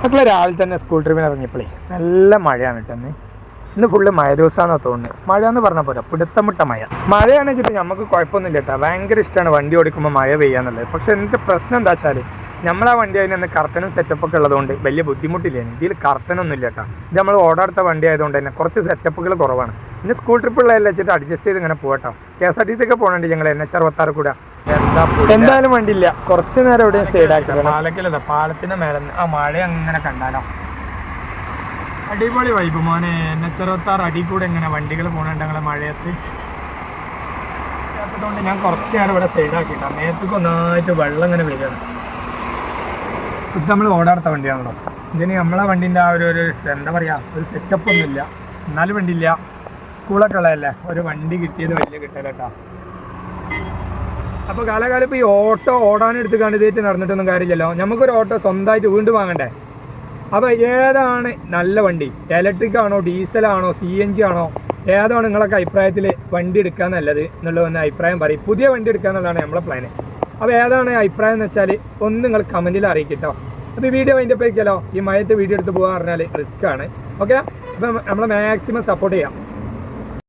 മക്കളെ രാവിലെ തന്നെ സ്കൂൾ ട്രിപ്പിന് ഇറങ്ങിയപ്പോഴേ നല്ല മഴയാണ് കിട്ടുന്നത്. ഇന്ന് ഫുള്ള് മഴ ദിവസമാണെന്ന് തോന്നുന്നത്. മഴ എന്ന് പറഞ്ഞാൽ പോരാ, പിടുത്തമിട്ട മഴയാണെന്ന് വെച്ചിട്ട് നമുക്ക് കുഴപ്പമൊന്നുമില്ല കേട്ടോ. ഭയങ്കര ഇഷ്ടമാണ് വണ്ടി ഓടിക്കുമ്പോൾ മഴ പെയ്യാന്നുള്ളത്. പക്ഷേ എനിക്ക് പ്രശ്നം എന്താ വെച്ചാൽ നമ്മളാ വണ്ടി അതിന് കർട്ടനും സെറ്റപ്പൊക്കെ ഉള്ളതുകൊണ്ട് വലിയ ബുദ്ധിമുട്ടില്ല. ഇതിൽ കർട്ടനൊന്നും ഇല്ല കേട്ടോ. ഇത് നമ്മൾ ഓർഡർ എടുത്ത വണ്ടി ആയതുകൊണ്ട് തന്നെ കുറച്ച് സെറ്റപ്പുകൾ കുറവാണ്. പിന്നെ സ്കൂൾ ട്രിപ്പുള്ളതെല്ലാം വെച്ചിട്ട് അഡ്ജസ്റ്റ് ചെയ്ത് ഇങ്ങനെ പോകട്ടോ. KSRTC ഒക്കെ പോകണുണ്ട് ഞങ്ങൾ NH66 കൂടെ. എന്തായാലും വണ്ടിയില്ല, കുറച്ച് നേരം എവിടെയും സൈഡാക്കി. പാലക്കിലല്ല, പാലത്തിന്റെ മേലെ ആ മഴ അങ്ങനെ കണ്ടാലോ. അടിപൊളി വൈബ് മോനെ. NH66 അടി കൂടെ എങ്ങനെ വണ്ടികൾ പോകണുണ്ട് ഞങ്ങളെ മഴയത്ത്. അതുകൊണ്ട് ഞാൻ കുറച്ച് നേരം ഇവിടെ സൈഡാക്കിയിട്ടാണ്. മേത്തേക്ക് ഒന്നായിട്ട് വെള്ളം ഇങ്ങനെ വരികയാണ്. ഇത് നമ്മൾ ഓടാടുത്ത വണ്ടിയാണല്ലോ. ഇതിന് നമ്മളെ വണ്ടീൻ്റെ ആ ഒരു എന്താ പറയുക, ഒരു സെറ്റപ്പ് ഒന്നുമില്ല. എന്നാലും വണ്ടിയില്ല. സ്കൂളൊക്കെ ഉള്ളതല്ലേ, ഒരു വണ്ടി കിട്ടിയത് വലിയ കിട്ടലേട്ടാ. അപ്പോൾ കാലകാലം ഇപ്പോൾ ഈ ഓട്ടോ ഓടാനെടുത്ത് കണ്ടിട്ട് നടന്നിട്ടൊന്നും കാര്യമില്ലല്ലോ. നമുക്കൊരു ഓട്ടോ സ്വന്തമായിട്ട് വീണ്ടും വാങ്ങണ്ടേ. അപ്പോൾ ഏതാണ് നല്ല വണ്ടി? ഇലക്ട്രിക് ആണോ, ഡീസലാണോ, CNG ആണോ, ഏതാണ് നിങ്ങളൊക്കെ അഭിപ്രായത്തിൽ വണ്ടി എടുക്കാൻ നല്ലത് എന്നുള്ളതൊന്ന് അഭിപ്രായം പറയും. പുതിയ വണ്ടി എടുക്കുക എന്നുള്ളതാണ് നമ്മളെ പ്ലാന്. അപ്പോൾ ഏതാണ് അഭിപ്രായം എന്ന് വെച്ചാൽ ഒന്ന് നിങ്ങൾ കമൻറ്റിൽ അറിയിക്കട്ടോ. അപ്പോൾ ഈ വീഡിയോ അതിൻ്റെ പോയിക്കല്ലോ. ഈ മയത്ത് വീഡിയോ എടുത്ത് പോകാൻ പറഞ്ഞാൽ റിസ്ക് ആണ്. ഓക്കെ, അപ്പോൾ നമ്മൾ മാക്സിമം സപ്പോർട്ട് ചെയ്യാം.